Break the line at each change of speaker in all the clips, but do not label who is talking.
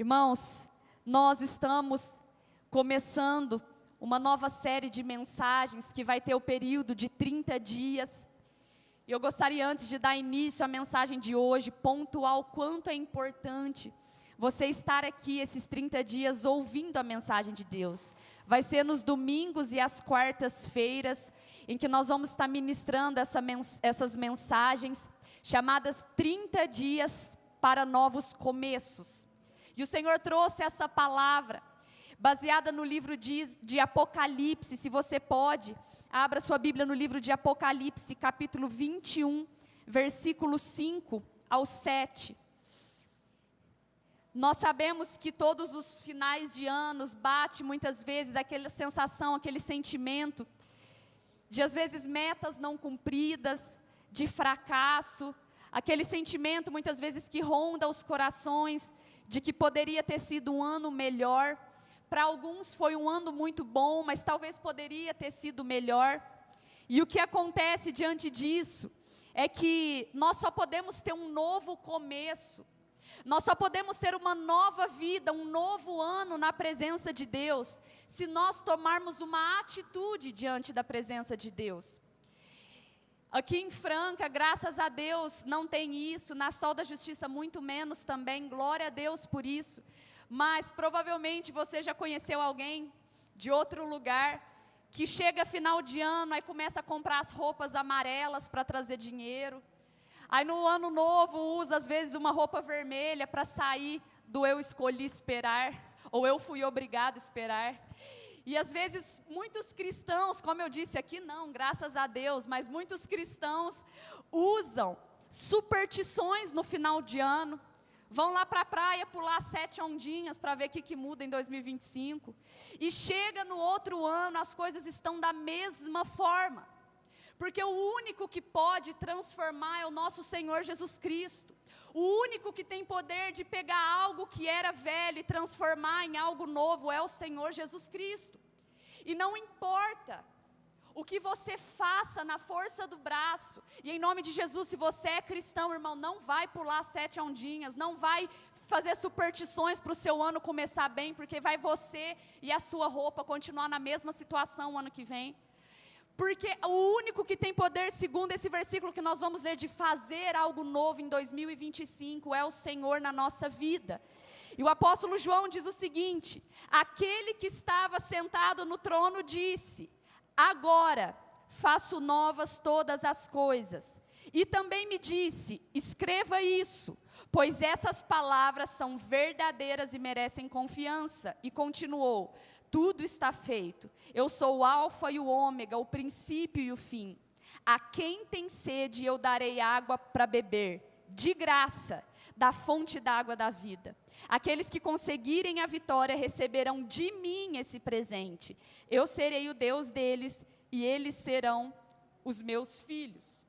Irmãos, nós estamos começando uma nova série de mensagens que vai ter o período de 30 dias. E eu gostaria, antes de dar início à mensagem de hoje, pontuar o quanto é importante você estar aqui esses 30 dias ouvindo a mensagem de Deus. Vai ser nos domingos e às quartas-feiras, em que nós vamos estar ministrando essas mensagens, chamadas 30 dias para novos começos. E o Senhor trouxe essa palavra, baseada no livro de Apocalipse. Se você pode, abra sua Bíblia no livro de Apocalipse, capítulo 21, versículo 5 ao 7. Nós sabemos que todos os finais de anos bate muitas vezes aquela sensação, aquele sentimento de às vezes metas não cumpridas, de fracasso, aquele sentimento muitas vezes que ronda os corações, de que poderia ter sido um ano melhor. Para alguns foi um ano muito bom, mas talvez poderia ter sido melhor. E o que acontece diante disso é que nós só podemos ter um novo começo. Nós só podemos ter uma nova vida, um novo ano na presença de Deus, se nós tomarmos uma atitude diante da presença de Deus. Aqui em Franca, graças a Deus, não tem isso, na Sol da Justiça muito menos também, glória a Deus por isso. Mas provavelmente você já conheceu alguém de outro lugar, que chega final de ano, aí começa a comprar as roupas amarelas para trazer dinheiro. Aí no ano novo usa às vezes uma roupa vermelha para sair do eu escolhi esperar, ou eu fui obrigado a esperar. E às vezes muitos cristãos, como eu disse aqui não, graças a Deus, mas muitos cristãos usam superstições no final de ano, vão lá para a praia pular 7 ondinhas para ver o que muda em 2025, e chega no outro ano, as coisas estão da mesma forma, porque o único que pode transformar é o nosso Senhor Jesus Cristo. O único que tem poder de pegar algo que era velho e transformar em algo novo é o Senhor Jesus Cristo. E não importa o que você faça na força do braço, e em nome de Jesus, se você é cristão, irmão, não vai pular 7 ondinhas, não vai fazer superstições para o seu ano começar bem, porque vai você e a sua roupa continuar na mesma situação o ano que vem. Porque o único que tem poder, segundo esse versículo que nós vamos ler, de fazer algo novo em 2025, é o Senhor na nossa vida. E o apóstolo João diz o seguinte: aquele que estava sentado no trono disse: agora faço novas todas as coisas. E também me disse: escreva isso, pois essas palavras são verdadeiras e merecem confiança. E continuou: tudo está feito. Eu sou o alfa e o ômega, o princípio e o fim. A quem tem sede eu darei água para beber, de graça, da fonte da água da vida. Aqueles que conseguirem a vitória receberão de mim esse presente. Eu serei o Deus deles e eles serão os meus filhos.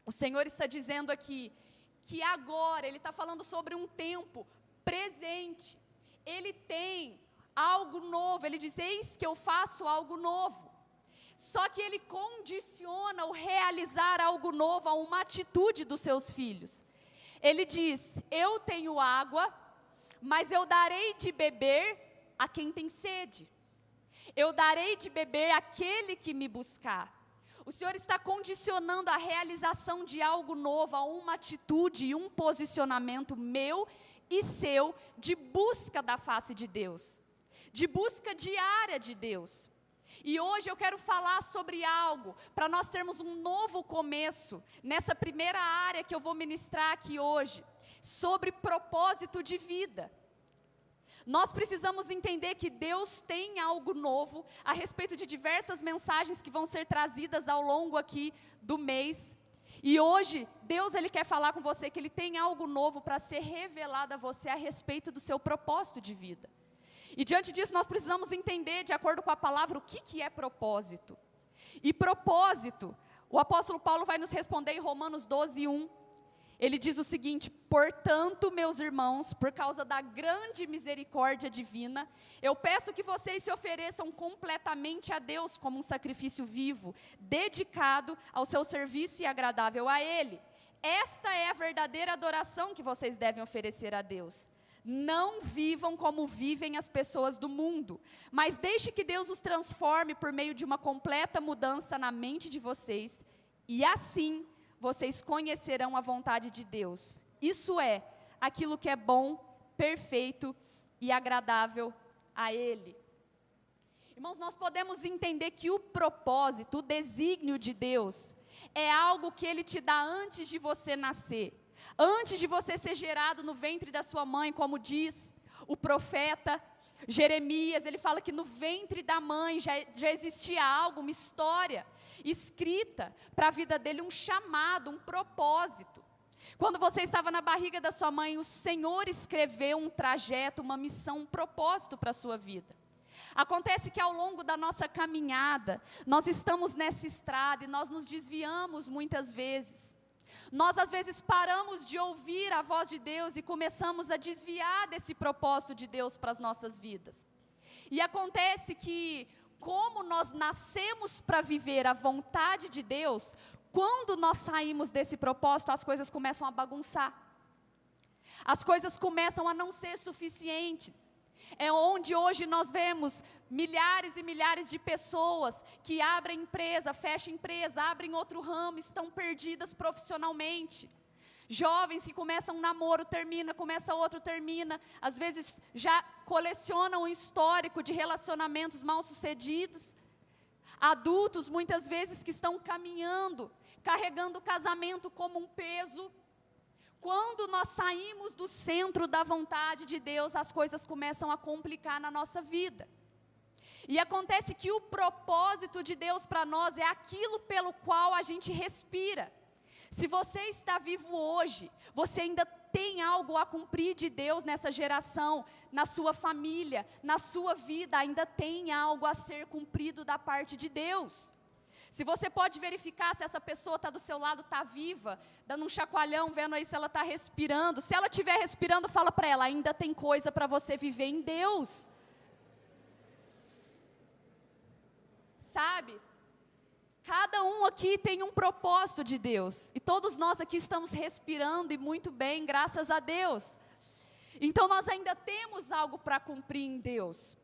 O Senhor está dizendo aqui que agora, Ele está falando sobre um tempo presente. Ele tem algo novo, Ele diz: eis que eu faço algo novo. Só que Ele condiciona o realizar algo novo a uma atitude dos seus filhos. Ele diz: eu tenho água, mas eu darei de beber a quem tem sede. Eu darei de beber àquele que me buscar. O Senhor está condicionando a realização de algo novo a uma atitude e um posicionamento meu e seu de busca da face de Deus, de busca diária de Deus. E hoje eu quero falar sobre algo, para nós termos um novo começo, nessa primeira área que eu vou ministrar aqui hoje, sobre propósito de vida. Nós precisamos entender que Deus tem algo novo, a respeito de diversas mensagens que vão ser trazidas ao longo aqui do mês. E hoje, Deus Ele quer falar com você que Ele tem algo novo para ser revelado a você a respeito do seu propósito de vida. E diante disso nós precisamos entender, de acordo com a palavra, o que é propósito. E propósito, o apóstolo Paulo vai nos responder em Romanos 12:1. Ele diz o seguinte: portanto, meus irmãos, por causa da grande misericórdia divina, eu peço que vocês se ofereçam completamente a Deus como um sacrifício vivo, dedicado ao seu serviço e agradável a Ele. Esta é a verdadeira adoração que vocês devem oferecer a Deus. Não vivam como vivem as pessoas do mundo, mas deixe que Deus os transforme por meio de uma completa mudança na mente de vocês, e assim vocês conhecerão a vontade de Deus. Isso é, aquilo que é bom, perfeito e agradável a Ele. Irmãos, nós podemos entender que o propósito, o desígnio de Deus, é algo que Ele te dá antes de você nascer. Antes de você ser gerado no ventre da sua mãe, como diz o profeta Jeremias, ele fala que no ventre da mãe já existia algo, uma história escrita para a vida dele, um chamado, um propósito. Quando você estava na barriga da sua mãe, o Senhor escreveu um trajeto, uma missão, um propósito para a sua vida. Acontece que ao longo da nossa caminhada, nós estamos nessa estrada e nós nos desviamos muitas vezes. Nós às vezes paramos de ouvir a voz de Deus e começamos a desviar desse propósito de Deus para as nossas vidas. E acontece que, como nós nascemos para viver a vontade de Deus, quando nós saímos desse propósito, as coisas começam a bagunçar. As coisas começam a não ser suficientes. É onde hoje nós vemos milhares e milhares de pessoas que abrem empresa, fecham empresa, abrem outro ramo, estão perdidas profissionalmente. Jovens que começam um namoro, termina, começa outro, termina. Às vezes já colecionam um histórico de relacionamentos mal sucedidos. Adultos, muitas vezes, que estão caminhando, carregando o casamento como um peso. Quando nós saímos do centro da vontade de Deus, as coisas começam a complicar na nossa vida. E acontece que o propósito de Deus para nós é aquilo pelo qual a gente respira. Se você está vivo hoje, você ainda tem algo a cumprir de Deus nessa geração, na sua família, na sua vida, ainda tem algo a ser cumprido da parte de Deus. Se você pode verificar se essa pessoa está do seu lado, está viva, dando um chacoalhão, vendo aí se ela está respirando. Se ela estiver respirando, fala para ela, ainda tem coisa para você viver em Deus. Sabe? Cada um aqui tem um propósito de Deus. E todos nós aqui estamos respirando e muito bem, graças a Deus. Então nós ainda temos algo para cumprir em Deus.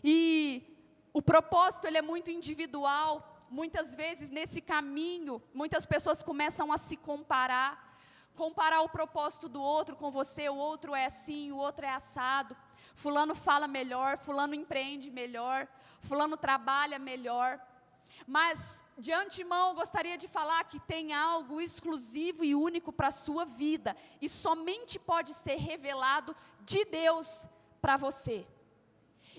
E o propósito, ele é muito individual. Muitas vezes nesse caminho, muitas pessoas começam a se comparar o propósito do outro com você, o outro é assim, o outro é assado, fulano fala melhor, fulano empreende melhor, fulano trabalha melhor. Mas de antemão eu gostaria de falar que tem algo exclusivo e único para a sua vida, e somente pode ser revelado de Deus para você.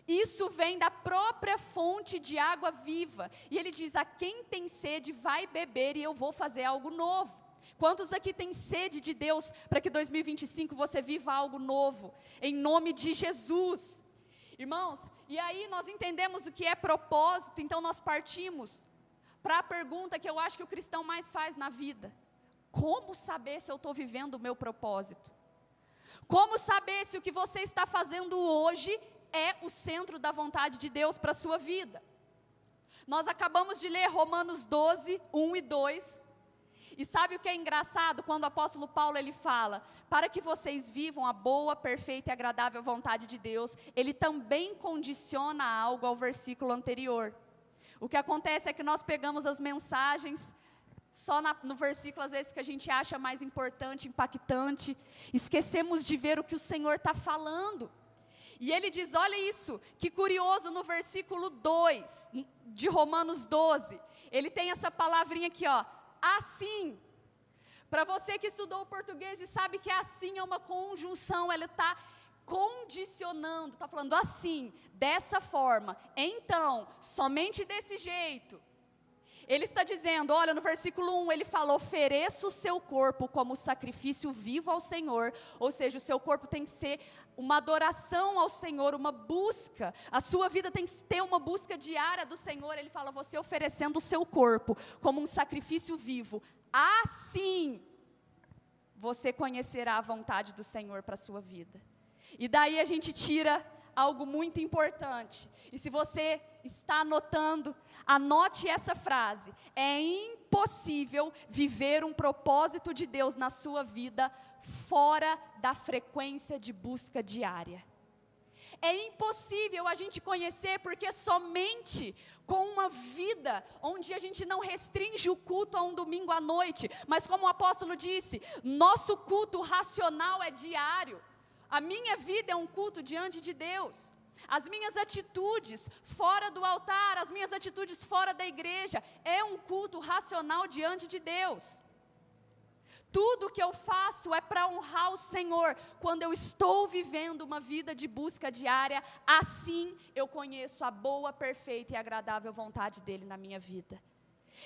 Isso vem da própria fonte de água viva. E ele diz, a quem tem sede vai beber e eu vou fazer algo novo. Quantos aqui têm sede de Deus para que 2025 você viva algo novo? Em nome de Jesus. Irmãos, e aí nós entendemos o que é propósito, então nós partimos para a pergunta que eu acho que o cristão mais faz na vida. Como saber se eu estou vivendo o meu propósito? Como saber se o que você está fazendo hoje é o centro da vontade de Deus para a sua vida? Nós acabamos de ler Romanos 12, 1 e 2. E sabe o que é engraçado? Quando o apóstolo Paulo ele fala, para que vocês vivam a boa, perfeita e agradável vontade de Deus, ele também condiciona algo ao versículo anterior. O que acontece é que nós pegamos as mensagens só no versículo, às vezes, que a gente acha mais importante, impactante, esquecemos de ver o que o Senhor está falando. E ele diz, olha isso, que curioso, no versículo 2 de Romanos 12, ele tem essa palavrinha aqui, ó, assim. Para você que estudou o português e sabe que assim é uma conjunção, ela está condicionando, está falando assim, dessa forma, então, somente desse jeito. Ele está dizendo, olha, no versículo 1, ele fala, ofereça o seu corpo como sacrifício vivo ao Senhor, ou seja, o seu corpo tem que ser uma adoração ao Senhor, uma busca, a sua vida tem que ter uma busca diária do Senhor. Ele fala, você oferecendo o seu corpo como um sacrifício vivo, assim você conhecerá a vontade do Senhor para a sua vida. E daí a gente tira algo muito importante, e se você está anotando, anote essa frase, é impossível viver um propósito de Deus na sua vida fora da frequência de busca diária. É impossível a gente conhecer, porque somente com uma vida onde a gente não restringe o culto a um domingo à noite, mas como o apóstolo disse, nosso culto racional é diário. A minha vida é um culto diante de Deus. As minhas atitudes fora do altar, as minhas atitudes fora da igreja, é um culto racional diante de Deus. Tudo que eu faço é para honrar o Senhor. Quando eu estou vivendo uma vida de busca diária, assim eu conheço a boa, perfeita e agradável vontade dEle na minha vida.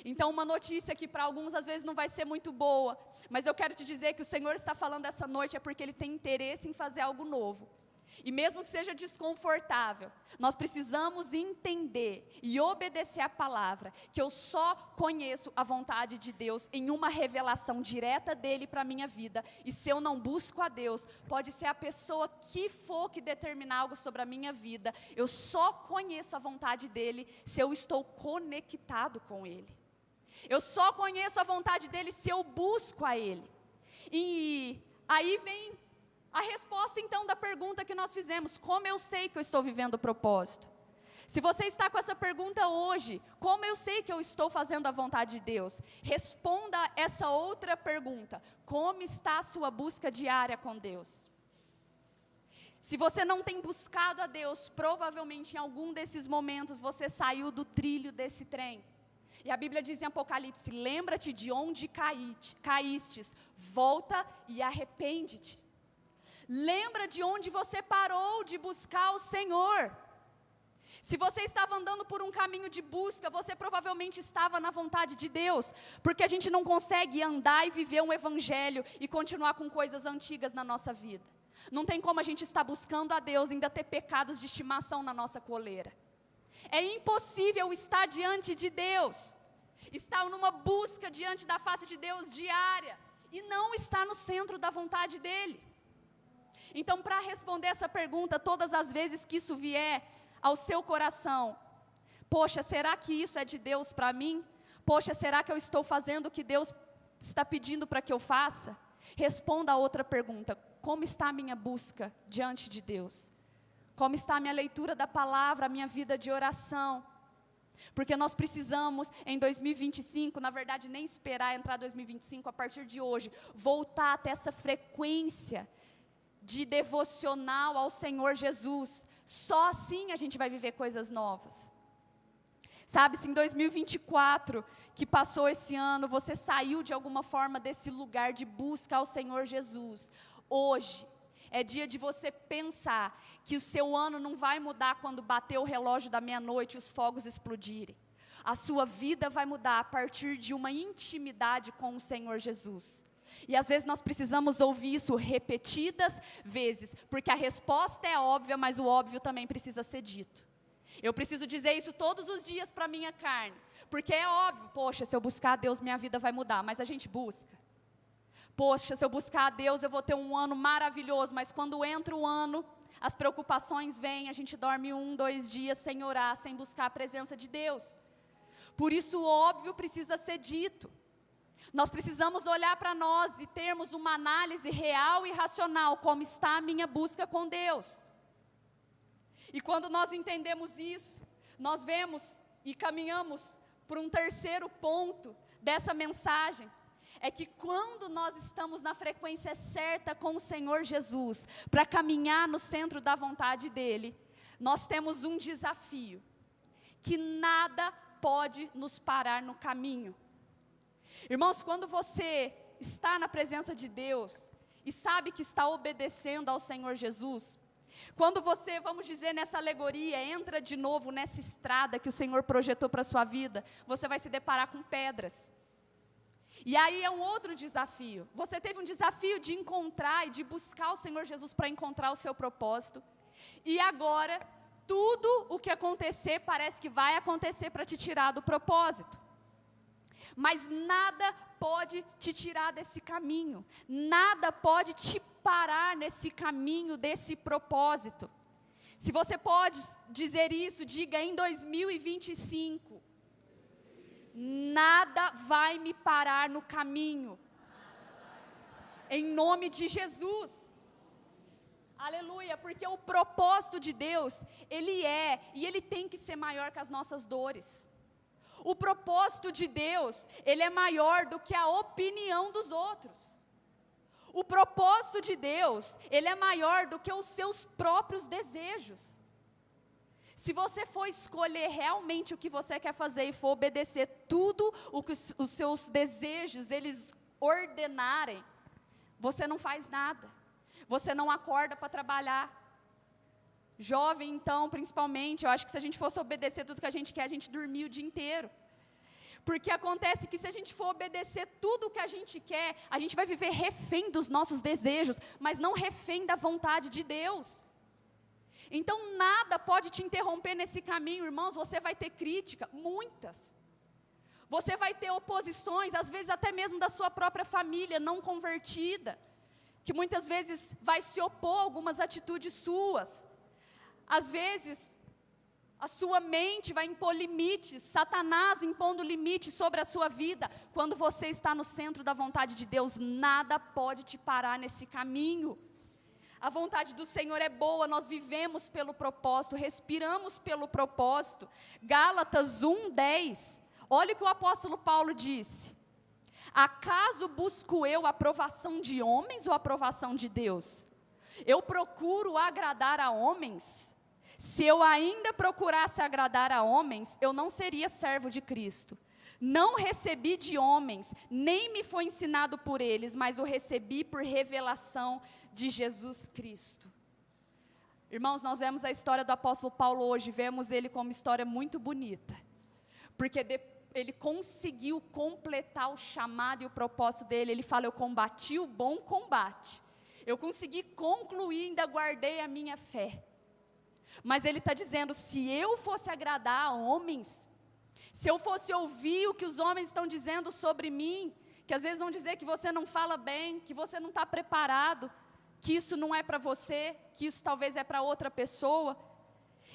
Então, uma notícia que para alguns às vezes não vai ser muito boa, mas eu quero te dizer que o Senhor está falando essa noite é porque Ele tem interesse em fazer algo novo. E mesmo que seja desconfortável, nós precisamos entender e obedecer a palavra, que eu só conheço a vontade de Deus em uma revelação direta dEle para a minha vida. E se eu não busco a Deus, pode ser a pessoa que for que determinar algo sobre a minha vida, eu só conheço a vontade dEle se eu estou conectado com Ele. Eu só conheço a vontade dEle se eu busco a Ele. E aí vem a resposta então da pergunta que nós fizemos: como eu sei que eu estou vivendo o propósito? Se você está com essa pergunta hoje, como eu sei que eu estou fazendo a vontade de Deus? Responda essa outra pergunta: como está a sua busca diária com Deus? Se você não tem buscado a Deus, provavelmente em algum desses momentos você saiu do trilho desse trem. E a Bíblia diz em Apocalipse: lembra-te de onde caístes, volta e arrepende-te. Lembra de onde você parou de buscar o Senhor. Se você estava andando por um caminho de busca, você provavelmente estava na vontade de Deus, porque a gente não consegue andar e viver um evangelho e continuar com coisas antigas na nossa vida. Não tem como a gente estar buscando a Deus e ainda ter pecados de estimação na nossa coleira. É impossível estar diante de Deus, estar numa busca diante da face de Deus diária, e não estar no centro da vontade dEle. Então, para responder essa pergunta, todas as vezes que isso vier ao seu coração, poxa, será que isso é de Deus para mim? Poxa, será que eu estou fazendo o que Deus está pedindo para que eu faça? Responda a outra pergunta: como está a minha busca diante de Deus? Como está a minha leitura da palavra, a minha vida de oração? Porque nós precisamos, em 2025, na verdade nem esperar entrar 2025, a partir de hoje, voltar até essa frequência de devocional ao Senhor Jesus. Só assim a gente vai viver coisas novas. Sabe, se em 2024, que passou esse ano, você saiu de alguma forma desse lugar de busca ao Senhor Jesus, hoje é dia de você pensar que o seu ano não vai mudar quando bater o relógio da meia-noite e os fogos explodirem. A sua vida vai mudar a partir de uma intimidade com o Senhor Jesus. E às vezes nós precisamos ouvir isso repetidas vezes, porque a resposta é óbvia, mas o óbvio também precisa ser dito. Eu preciso dizer isso todos os dias para a minha carne, porque é óbvio, poxa, se eu buscar a Deus minha vida vai mudar, mas a gente busca. Poxa, se eu buscar a Deus eu vou ter um ano maravilhoso, mas quando entra o ano, as preocupações vêm, a gente dorme 1, 2 dias sem orar, sem buscar a presença de Deus. Por isso o óbvio precisa ser dito. Nós precisamos olhar para nós e termos uma análise real e racional, como está a minha busca com Deus. E quando nós entendemos isso, nós vemos e caminhamos por um terceiro ponto dessa mensagem, é que quando nós estamos na frequência certa com o Senhor Jesus, para caminhar no centro da vontade dEle, nós temos um desafio, que nada pode nos parar no caminho. Irmãos, quando você está na presença de Deus e sabe que está obedecendo ao Senhor Jesus, quando você, vamos dizer, nessa alegoria, entra de novo nessa estrada que o Senhor projetou para a sua vida, você vai se deparar com pedras. E aí é um outro desafio. Você teve um desafio de encontrar e de buscar o Senhor Jesus para encontrar o seu propósito. E agora, tudo o que acontecer parece que vai acontecer para te tirar do propósito. Mas nada pode te tirar desse caminho, nada pode te parar nesse caminho, desse propósito. Se você pode dizer isso, diga: em 2025, nada vai me parar no caminho. Em nome de Jesus. Aleluia, porque o propósito de Deus, Ele é e Ele tem que ser maior que as nossas dores. O propósito de Deus, Ele é maior do que a opinião dos outros. O propósito de Deus, Ele é maior do que os seus próprios desejos. Se você for escolher realmente o que você quer fazer e for obedecer tudo o que os seus desejos, eles ordenarem, você não faz nada. Você não acorda para trabalhar. Jovem, então, principalmente, eu acho que se a gente fosse obedecer tudo que a gente quer, a gente dormia o dia inteiro. Porque acontece que se a gente for obedecer tudo o que a gente quer, a gente vai viver refém dos nossos desejos, mas não refém da vontade de Deus. Então nada pode te interromper nesse caminho, irmãos. Você vai ter crítica, muitas. Você vai ter oposições, às vezes até mesmo da sua própria família não convertida, que muitas vezes vai se opor a algumas atitudes suas. Às vezes a sua mente vai impor limites, Satanás impondo limites sobre a sua vida. Quando você está no centro da vontade de Deus, nada pode te parar nesse caminho. A vontade do Senhor é boa, nós vivemos pelo propósito, respiramos pelo propósito. Gálatas 1:10, olha o que o apóstolo Paulo disse: acaso busco eu a aprovação de homens ou a aprovação de Deus? Eu procuro agradar a homens? Se eu ainda procurasse agradar a homens, eu não seria servo de Cristo. Não recebi de homens, nem me foi ensinado por eles, mas o recebi por revelação de Jesus Cristo. Irmãos, nós vemos a história do apóstolo Paulo hoje, vemos ele como uma história muito bonita, porque ele conseguiu completar o chamado e o propósito dele. Ele fala: eu combati o bom combate, eu consegui concluir, ainda guardei a minha fé. Mas ele está dizendo: se eu fosse agradar a homens, se eu fosse ouvir o que os homens estão dizendo sobre mim, que às vezes vão dizer que você não fala bem, que você não está preparado, que isso não é para você, que isso talvez é para outra pessoa.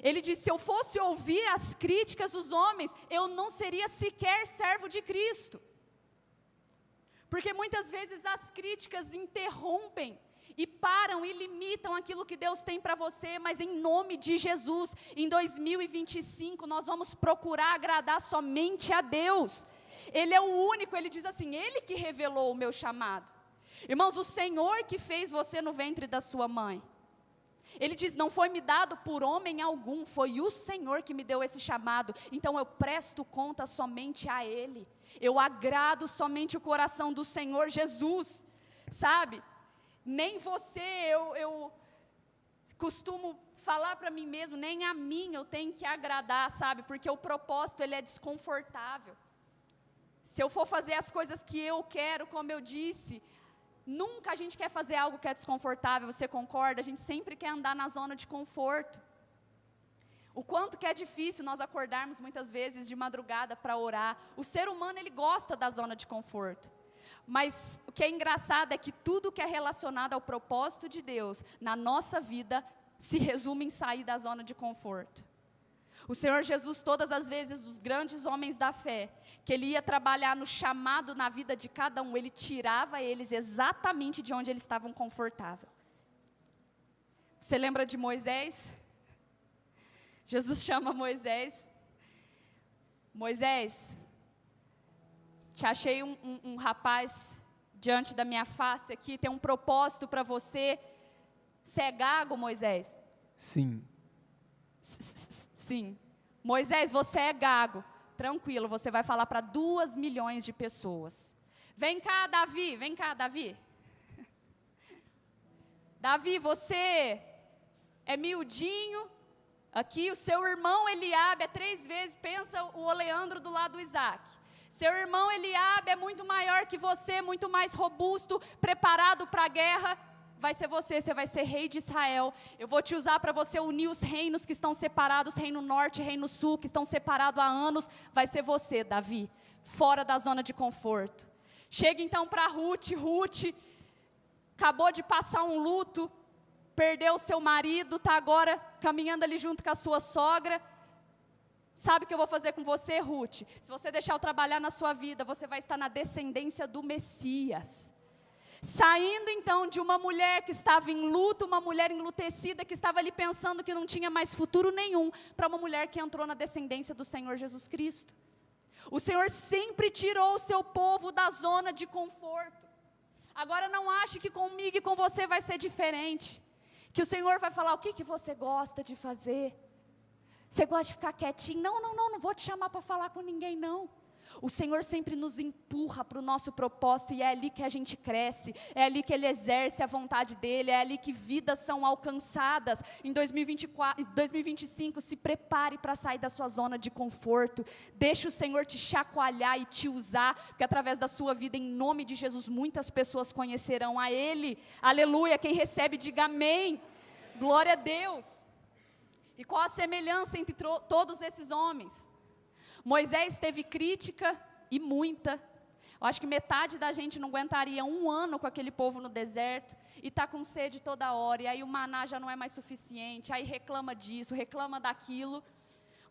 Ele diz: se eu fosse ouvir as críticas dos homens, eu não seria sequer servo de Cristo. Porque muitas vezes as críticas interrompem e param e limitam aquilo que Deus tem para você, mas em nome de Jesus, em 2025, nós vamos procurar agradar somente a Deus. Ele é o único, ele diz assim: Ele que revelou o meu chamado. Irmãos, o Senhor que fez você no ventre da sua mãe. Ele diz: não foi me dado por homem algum, foi o Senhor que me deu esse chamado, então eu presto conta somente a Ele. Eu agrado somente o coração do Senhor Jesus, sabe? Nem você, eu costumo falar para mim mesmo, nem a mim eu tenho que agradar, sabe? Porque o propósito, ele é desconfortável. Se eu for fazer as coisas que eu quero, como eu disse, nunca a gente quer fazer algo que é desconfortável, você concorda? A gente sempre quer andar na zona de conforto. O quanto que é difícil nós acordarmos muitas vezes de madrugada para orar. O ser humano, ele gosta da zona de conforto. Mas o que é engraçado é que tudo que é relacionado ao propósito de Deus na nossa vida se resume em sair da zona de conforto. O Senhor Jesus, todas as vezes, os grandes homens da fé, que Ele ia trabalhar no chamado na vida de cada um, Ele tirava eles exatamente de onde eles estavam confortáveis. Você lembra de Moisés? Jesus chama Moisés: Moisés, te achei um rapaz diante da minha face aqui, tem um propósito para você. Você é gago, Moisés?
Sim.
Sim. Moisés, você é gago. Tranquilo, você vai falar para 2 milhões de pessoas. Vem cá, Davi, vem cá, Davi. Davi, você é miudinho. Aqui o seu irmão Eliabe é 3 vezes, pensa o Oleandro do lado do Isaac. Seu irmão Eliabe é muito maior que você, muito mais robusto, preparado para a guerra. Vai ser você vai ser rei de Israel. Eu vou te usar para você unir os reinos que estão separados, reino norte e reino sul, que estão separados há anos. Vai ser você, Davi, fora da zona de conforto. Chega então para Ruth. Ruth acabou de passar um luto, perdeu seu marido, está agora caminhando ali junto com a sua sogra. Sabe o que eu vou fazer com você, Ruth? Se você deixar eu trabalhar na sua vida, você vai estar na descendência do Messias. Saindo então de uma mulher que estava em luto, uma mulher enlutecida, que estava ali pensando que não tinha mais futuro nenhum, para uma mulher que entrou na descendência do Senhor Jesus Cristo. O Senhor sempre tirou o seu povo da zona de conforto. Agora não ache que comigo e com você vai ser diferente. Que o Senhor vai falar, o que você gosta de fazer? Você gosta de ficar quietinho? Não vou te chamar para falar com ninguém não. O Senhor sempre nos empurra para o nosso propósito, e é ali que a gente cresce, é ali que Ele exerce a vontade dEle, é ali que vidas são alcançadas. Em 2025, se prepare para sair da sua zona de conforto, deixe o Senhor te chacoalhar e te usar, porque através da sua vida, em nome de Jesus, muitas pessoas conhecerão a Ele, aleluia. Quem recebe, diga amém, glória a Deus. E qual a semelhança entre todos esses homens? Moisés teve crítica, e muita. Eu acho que metade da gente não aguentaria 1 ano com aquele povo no deserto, e está com sede toda hora, e aí o maná já não é mais suficiente, aí reclama disso, reclama daquilo.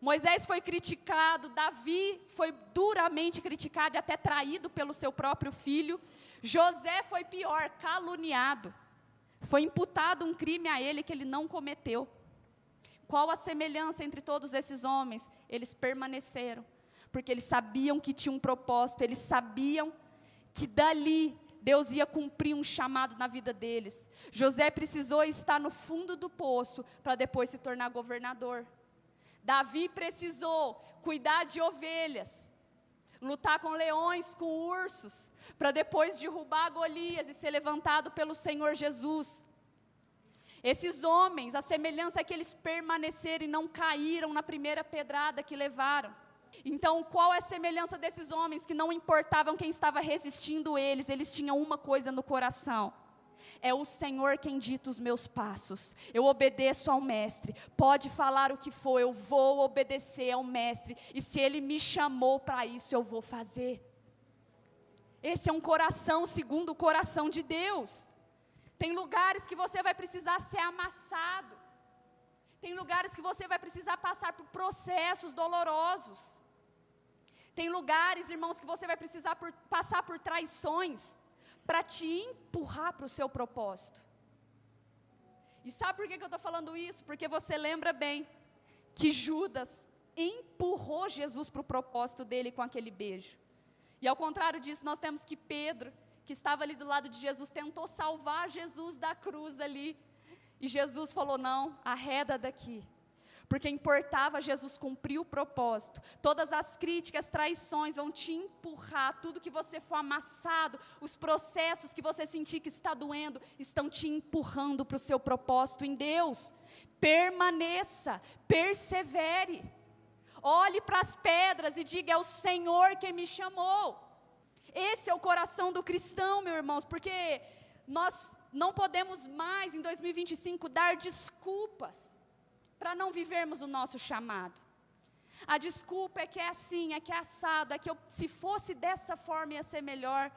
Moisés foi criticado, Davi foi duramente criticado e até traído pelo seu próprio filho. José foi pior, caluniado. Foi imputado um crime a ele que ele não cometeu. Qual a semelhança entre todos esses homens? Eles permaneceram, porque eles sabiam que tinha um propósito, eles sabiam que dali Deus ia cumprir um chamado na vida deles. José precisou estar no fundo do poço para depois se tornar governador. Davi precisou cuidar de ovelhas, lutar com leões, com ursos, para depois derrubar Golias e ser levantado pelo Senhor Jesus. Esses homens, a semelhança é que eles permaneceram e não caíram na primeira pedrada que levaram. Então, qual é a semelhança desses homens que não importavam quem estava resistindo eles? Eles tinham uma coisa no coração: é o Senhor quem dita os meus passos. Eu obedeço ao Mestre. Pode falar o que for, eu vou obedecer ao Mestre. E se Ele me chamou para isso, eu vou fazer. Esse é um coração segundo o coração de Deus. Tem lugares que você vai precisar ser amassado. Tem lugares que você vai precisar passar por processos dolorosos. Tem lugares, irmãos, que você vai precisar passar por traições para te empurrar para o seu propósito. E sabe por que eu estou falando isso? Porque você lembra bem que Judas empurrou Jesus para o propósito dele com aquele beijo. E ao contrário disso, nós temos que Pedro, que estava ali do lado de Jesus, tentou salvar Jesus da cruz ali. E Jesus falou, não, arreda daqui. Porque importava Jesus cumprir o propósito. Todas as críticas, traições vão te empurrar. Tudo que você for amassado, os processos que você sentir que está doendo, estão te empurrando para o seu propósito em Deus. Permaneça, persevere. Olhe para as pedras e diga, é o Senhor quem me chamou. Esse é o coração do cristão, meus irmãos, porque nós não podemos mais, em 2025, dar desculpas para não vivermos o nosso chamado. A desculpa é que é assim, é que é assado, é que se fosse dessa forma ia ser melhor.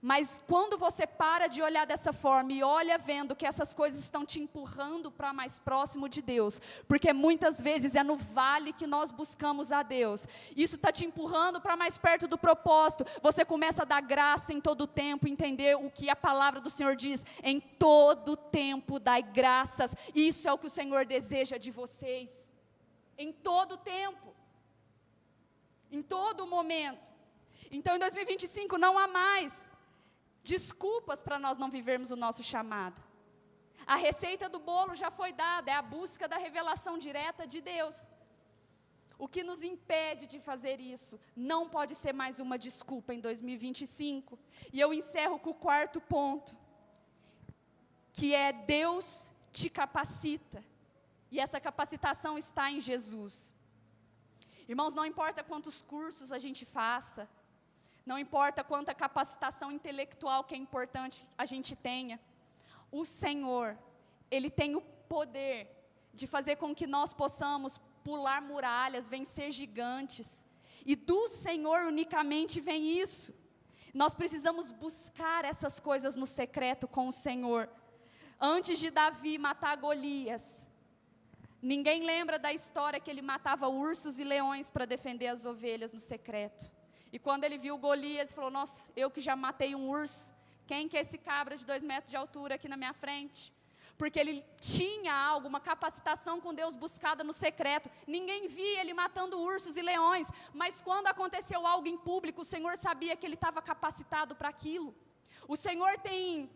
Mas quando você para de olhar dessa forma e olha vendo que essas coisas estão te empurrando para mais próximo de Deus, porque muitas vezes é no vale que nós buscamos a Deus, isso está te empurrando para mais perto do propósito, você começa a dar graça em todo o tempo, entender o que a palavra do Senhor diz, em todo tempo dai graças, isso é o que o Senhor deseja de vocês, em todo tempo, em todo momento. Então em 2025 não há mais desculpas para nós não vivermos o nosso chamado. A receita do bolo já foi dada, é a busca da revelação direta de Deus. O que nos impede de fazer isso não pode ser mais uma desculpa em 2025. E eu encerro com o 4º ponto, que é Deus te capacita. E essa capacitação está em Jesus. Irmãos, não importa quantos cursos a gente faça, não importa quanta capacitação intelectual que é importante a gente tenha, o Senhor, Ele tem o poder de fazer com que nós possamos pular muralhas, vencer gigantes, e do Senhor unicamente vem isso. Nós precisamos buscar essas coisas no secreto com o Senhor. Antes de Davi matar Golias, ninguém lembra da história que ele matava ursos e leões para defender as ovelhas no secreto. E quando ele viu Golias, ele falou, nossa, eu que já matei um urso, Quem que é esse cabra de 2 metros de altura aqui na minha frente? Porque ele tinha algo, uma capacitação com Deus buscada no secreto. Ninguém via ele matando ursos e leões, mas quando aconteceu algo em público, o Senhor sabia que ele estava capacitado para aquilo. O Senhor tem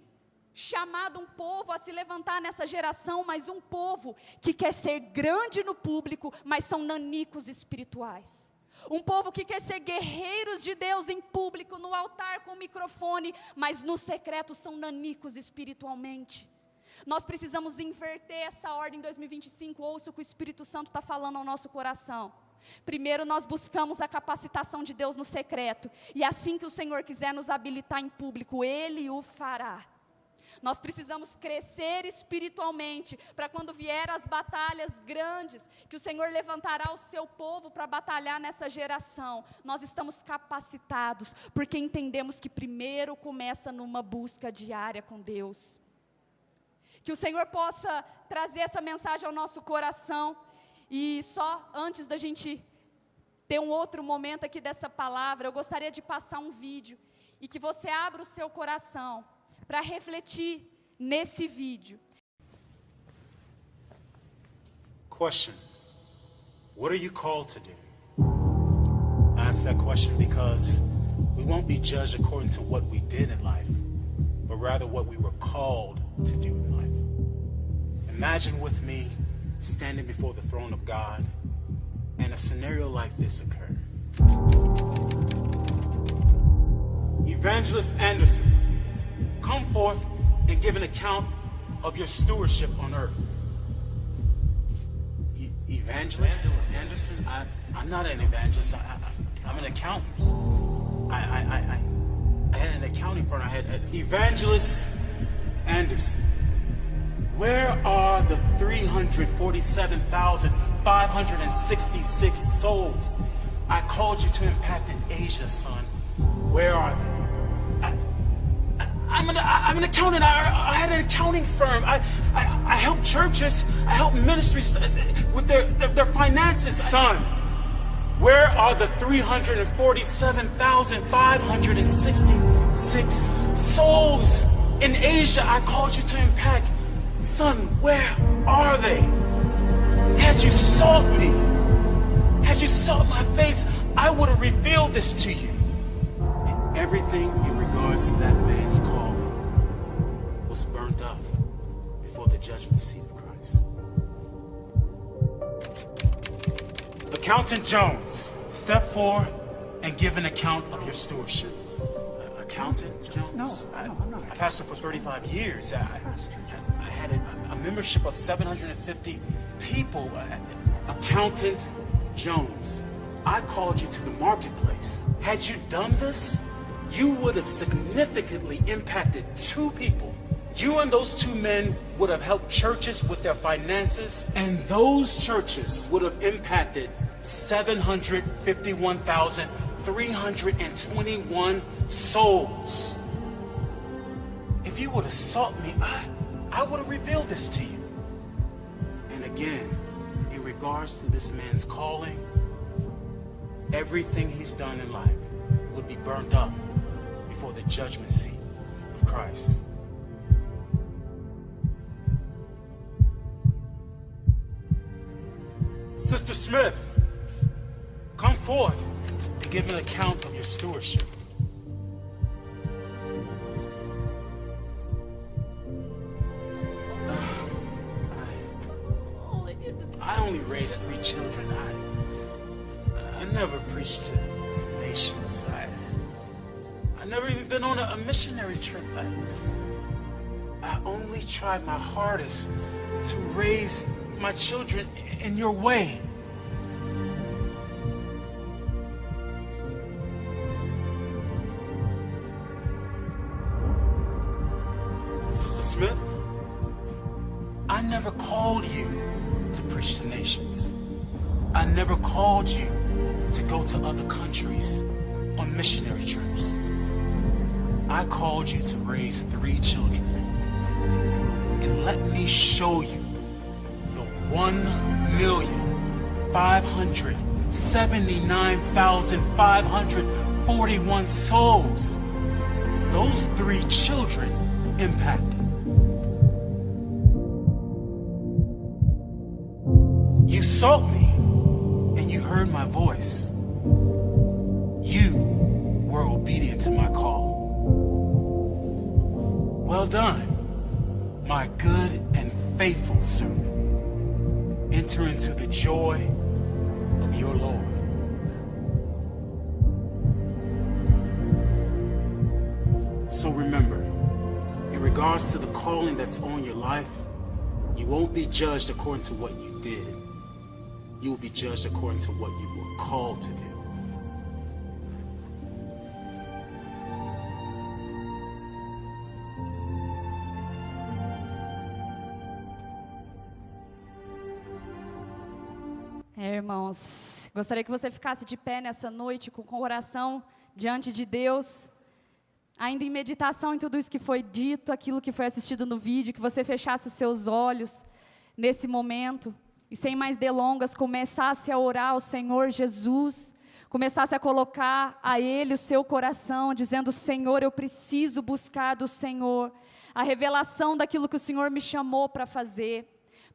chamado um povo a se levantar nessa geração, mas um povo que quer ser grande no público, mas são nanicos espirituais. Um povo que quer ser guerreiros de Deus em público, no altar com o microfone, mas no secreto são nanicos espiritualmente. Nós precisamos inverter essa ordem em 2025, ouça o que o Espírito Santo está falando ao nosso coração. Primeiro nós buscamos a capacitação de Deus no secreto, e assim que o Senhor quiser nos habilitar em público, Ele o fará. Nós precisamos crescer espiritualmente, para quando vier as batalhas grandes, que o Senhor levantará o seu povo para batalhar nessa geração, nós estamos capacitados, porque entendemos que primeiro começa numa busca diária com Deus. Que o Senhor possa trazer essa mensagem ao nosso coração, e só antes da gente ter um outro momento aqui dessa palavra, eu gostaria de passar um vídeo, e que você abra o seu coração, para refletir nesse vídeo.
Question: what are you called to do? I ask that question because we won't be judged according to what we did in life, but rather what we were called to do in life. Imagine with me standing before the throne of God, and a scenario like this occurred. Evangelist Anderson, come forth and give an account of your stewardship on earth. Evangelist Anderson? I'm not an evangelist. I'm an accountant. I had an accounting firm. I had Evangelist Anderson. Where are the 347,566 souls I called you to impact in Asia, son? Where are they? I'm an accountant. I had an accounting firm. I help churches. I help ministries with their finances. Son, where are the 347,566 souls in Asia I called you to impact? Son, where are they? Had you sought me, had you sought my face, I would have revealed this to you. And everything in regards to that man's calling was burnt up before the judgment seat of Christ. Accountant Jones, step forward and give an account of your stewardship. Accountant Jones?
No, I'm not.
I pastored for 35 years. I had a membership of 750 people. Accountant Jones, I called you to the marketplace. Had you done this, you would have significantly impacted 2 people. You and those 2 men would have helped churches with their finances, and those churches would have impacted 751,321 souls. If you would have sought me, I would have revealed this to you. And again, in regards to this man's calling, everything he's done in life would be burnt up before the judgment seat of Christ. Sister Smith, come forth and give an account of your stewardship. I only raised 3 children. I never preached to nations. I never even been on a missionary trip. I only tried my hardest to raise my children in your way. Sister Smith, I never called you to preach to nations. I never called you to go to other countries on missionary trips. I called you to raise 3 children. And let me show you the 1,579,541 souls those 3 children impacted. You sought me and you heard my voice. You were obedient to my call. Well done, my good and faithful servant. Enter into the joy of your Lord. So remember, in regards to the calling that's on your life, you won't be judged according to what you did. You will be judged according to what you were called to do.
Irmãos, gostaria que você ficasse de pé nessa noite com o coração diante de Deus, ainda em meditação em tudo isso que foi dito, aquilo que foi assistido no vídeo, que você fechasse os seus olhos nesse momento e sem mais delongas começasse a orar ao Senhor Jesus, começasse a colocar a Ele o seu coração, dizendo: Senhor, eu preciso buscar do Senhor a revelação daquilo que o Senhor me chamou para fazer.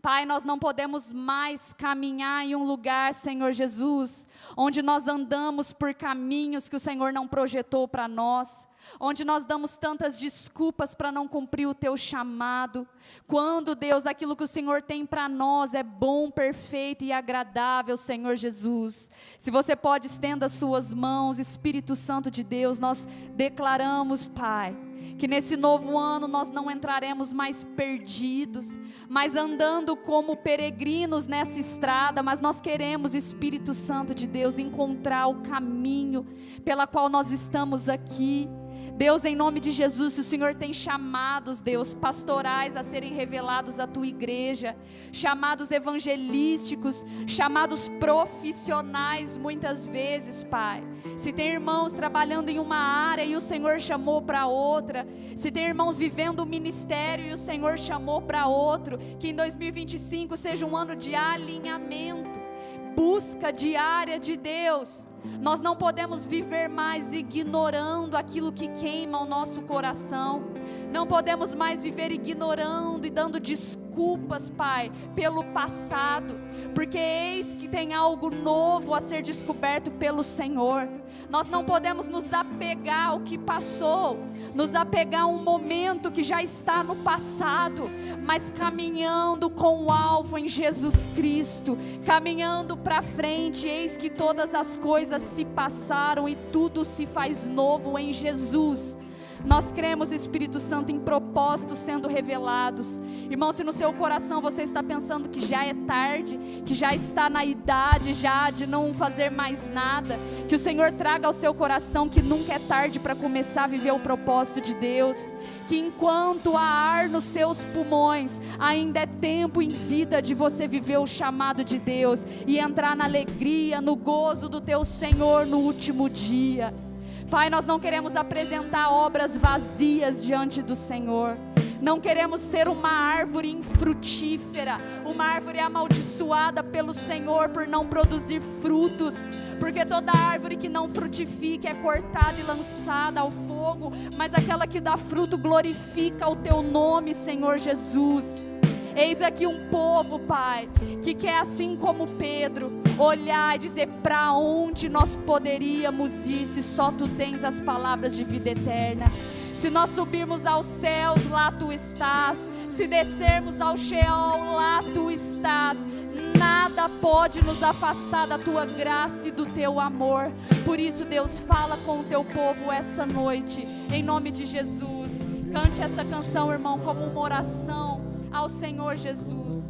Pai, nós não podemos mais caminhar em um lugar, Senhor Jesus, onde nós andamos por caminhos que o Senhor não projetou para nós, onde nós damos tantas desculpas para não cumprir o Teu chamado, quando, Deus, aquilo que o Senhor tem para nós é bom, perfeito e agradável, Senhor Jesus. Se você pode, estenda as suas mãos, Espírito Santo de Deus, nós declaramos, Pai, que nesse novo ano nós não entraremos mais perdidos, mas andando como peregrinos nessa estrada, mas nós queremos, Espírito Santo de Deus, encontrar o caminho pela qual nós estamos aqui. Deus, em nome de Jesus, se o Senhor tem chamados, Deus, pastorais a serem revelados à Tua igreja, chamados evangelísticos, chamados profissionais muitas vezes, Pai. Se tem irmãos trabalhando em uma área e o Senhor chamou para outra, se tem irmãos vivendo o ministério e o Senhor chamou para outro, que em 2025 seja um ano de alinhamento, busca diária de Deus. Nós não podemos viver mais ignorando aquilo que queima o nosso coração. Não podemos mais viver ignorando e dando desculpas, Pai, pelo passado, porque eis que tem algo novo a ser descoberto pelo Senhor. Nós não podemos nos apegar ao que passou, nos apegar a um momento que já está no passado, mas caminhando com o alvo em Jesus Cristo, caminhando para frente. Eis que todas as coisas se passaram e tudo se faz novo em Jesus. Nós cremos, Espírito Santo, em propósitos sendo revelados. Irmão, se no seu coração você está pensando que já é tarde, que já está na idade já de não fazer mais nada, que o Senhor traga ao seu coração que nunca é tarde para começar a viver o propósito de Deus, que enquanto há ar nos seus pulmões, ainda é tempo em vida de você viver o chamado de Deus e entrar na alegria, no gozo do teu Senhor no último dia. Pai, nós não queremos apresentar obras vazias diante do Senhor. Não queremos ser uma árvore infrutífera, uma árvore amaldiçoada pelo Senhor por não produzir frutos, porque toda árvore que não frutifica é cortada e lançada ao fogo, mas aquela que dá fruto glorifica o teu nome, Senhor Jesus. Eis aqui um povo, Pai, que quer, assim como Pedro, olhar e dizer: para onde nós poderíamos ir se só Tu tens as palavras de vida eterna? Se nós subirmos aos céus, lá Tu estás. Se descermos ao Sheol, lá Tu estás. Nada pode nos afastar da Tua graça e do Teu amor. Por isso, Deus, fala com o Teu povo essa noite, em nome de Jesus. Cante essa canção, irmão, como uma oração ao Senhor Jesus.